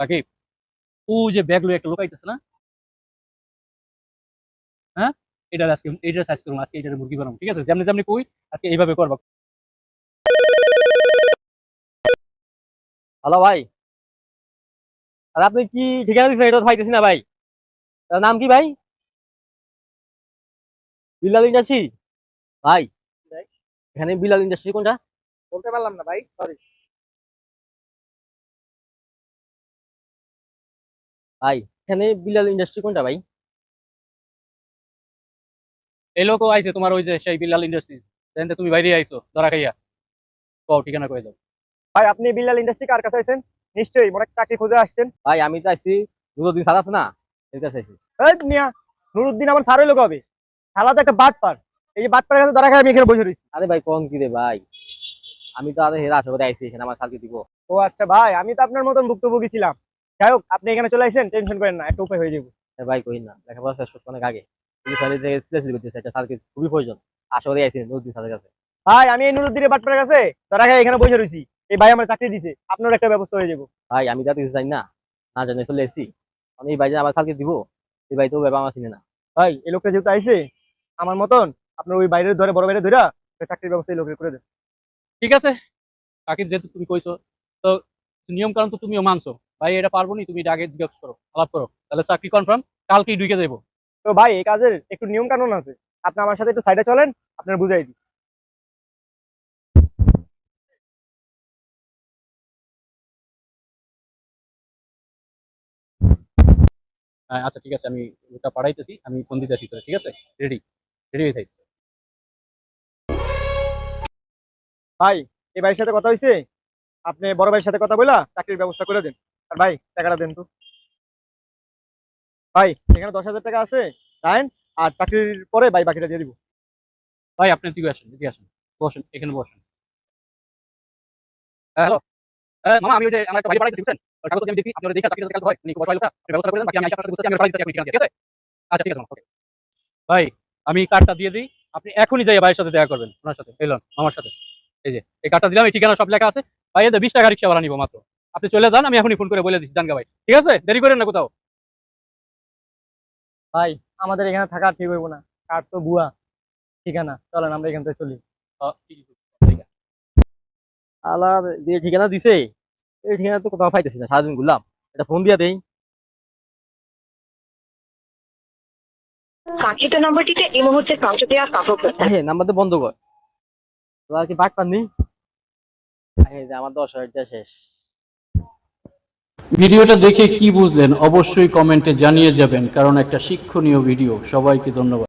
সাকিব, ও যে ব্যাগ লয়ে একটা লোক আইতেছে না, হ্যাঁ, এটা সাইজ করুন আজকে, এটা মুরগি বানাবো, ঠিক আছে? যেমনি যেমনি কই আজকে এইভাবে করবা। হ্যালো ভাই, আর আপনি কি ঠিকানা দিচ্ছেন এটা তো পাইতেছি না ভাই। তার নাম কি ভাই? বিলাল ইন্ডাস্ট্রি? ভাই এখানে বিলাল ইন্ডাস্ট্রি কোনটা? বলতে পারলাম না ভাই, সরি। ভাই এখানে বিলাল ইন্ডাস্ট্রি কোনটা ভাই? এই লোকও আইছে তোমার ওই যে সেই বিল্লাল ইন্ডাস্ট্রিজ, তুমি বাইরে আইছো ধরা খাইয়া, কও ঠিকানা কয়ে দাও। ভাই আপনি বিল্লাল ইন্ডাস্ট্রি কার কাছে আছেন? নিশ্চয়ই মনে হয় চাকরি খুঁজে আসছেন। ভাই আমি চাইছি নুরুদ্দিন সাদ আছে না, এর কাছে আইছি। এই মিয়া, নুরুদ্দিন আমার স্যার হইলো কবে? শালা তো একটা বাটপার। এই যে বাটপারের কাছে ধরা খাই আমি এখানে বসে রয়েছি। আরে ভাই কোন কি রে ভাই, আমি তো আরে হেরা আশা করে আইছি এখানে আমার সালকে দিব। ও আচ্ছা ভাই, আমি তো আপনার মতন ভুক্তভোগী ছিলাম। যাই হোক, আপনি এখানে চলে আসেন, টেনশন করেন না, একটা উপায় হয়ে যাবে। ভাই কই না, লেখাপড়া শেষ করতে অনেক আগে পুলিশ ফাইলে থেকে সিলেক্ট করতেছে, একটা স্যারকে খুবই প্রয়োজন, আশা করে আইছি নুরুদ্দিন সাদের কাছে। ভাই আমি এই নুরুদ্দিনের বাটপারের কাছে ধরা খাই এখানে বসে রয়েছি। এই ভাই আমার চাকরি দিছে, আপনার একটা ব্যবস্থা হয়ে যাবে। ভাই আমি তো কিছু জানি না, না জানি চলে এসেছি। আমি এই ভাই যে আমার সালকে দিব, এই ভাই তো ব্যাপার আমার চিনে না। ভাই এই লোকটা যেহেতু আইছে আমার মতন, আপনার ওই বাইরে ধরে, বড় বাইরে ধরে চাকরির ব্যবস্থা এই লোকের করে দেন। ঠিক আছে সাকিব, যেহেতু তুমি কইছো, তো নিয়ম কানুন তো তুমিও মানছো, ভাই এটা পারবো নি, তুমি এটা আগে জিজ্ঞাসা করো, আলাপ করো, তাহলে চাকরি কনফার্ম, কালকেই ঢুকে যাবো। তো ভাই এই কাজের একটু নিয়ম কানুন আছে, আপনি আমার সাথে একটু সাইডে চলেন, আপনার বুঝাই দিই। হ্যাঁ আচ্ছা ঠিক আছে, আমি ওটা পাঠাইতেছি, আমি ফোন দিতেছি তোরে, ঠিক আছে? রেডি, রেডি হয়ে থাকছি। ভাই এই ভাইয়ের সাথে কথা হয়েছে, আপনি বড় ভাইয়ের সাথে কথা বলা চাকরির ব্যবস্থা করে দেন। আর ভাই টাকাটা দেন তো। ভাই এখানে 10,000 টাকা আছে, রাইন, আর চাকরির পরে ভাই বাকিটা দিয়ে দিব। ভাই আপনি দিকে আসেন, দিকে আসেন, বসেন এখানে বসেন। হ্যালো, মামা, আমি ওই যে আমার একটা ভাই পাঠাইতেছি, বুঝছেন? ওই কাগজ আমি দেখি, আপনারা দেখে চাকরি কাজ হয়, উনি বসাই লোকটা ব্যবস্থা করে দেন, বাকি আমি আইসা আপনার কাছে বুঝতেছি, আমি পাঠাই দিতেছি, আপনি ঠিকানা দিয়ে, ঠিক আছে? আচ্ছা ঠিক আছে মামা, ওকে। ভাই আমি কার্ডটা দিয়ে দিই, আপনি এখনই যাই ভাইয়ের সাথে দেখা করবেন, ওনার সাথে এলন মামার সাথে। এই যে এই কার্ডটা দিলাম, এই ঠিকানা সব লেখা আছে। ভাই এদের 20 টাকা রিক্সা ভাড়া নিবো মাত্র, আপনি চলে যান, আমি এখনই ফোন করে বলে দিচ্ছি, জানগা ভাই, ঠিক আছে? দেরি করেন না কোথাও। ভাই আমাদের এখানে থাকা ঠিক হইব না, কার তো বুয়া ঠিকানা, চলেন আমরা এখান থেকে চলি। ঠিক আছে। আলার যে ঠিকানা দিছে, এই ঠিকানা তো কোথাও পাইতেছি না, সারাদিন ঘুরলাম, এটা ফোন দিয়া দেই। কাঙ্ক্ষিত নম্বরটিতে এই মুহূর্তে সংযোগ দেওয়া সম্ভব হচ্ছে না। হ্যাঁ নাম্বার তো বন্ধ কর, তো আর কি বাট পাননি। এই যে আমার 10,000 টাকা শেষ। ভিডিওটা দেখে কি বুঝলেন অবশ্যই কমেন্টে জানিয়ে যাবেন, কারণ একটা শিক্ষণীয় ভিডিও। সবাইকে ধন্যবাদ।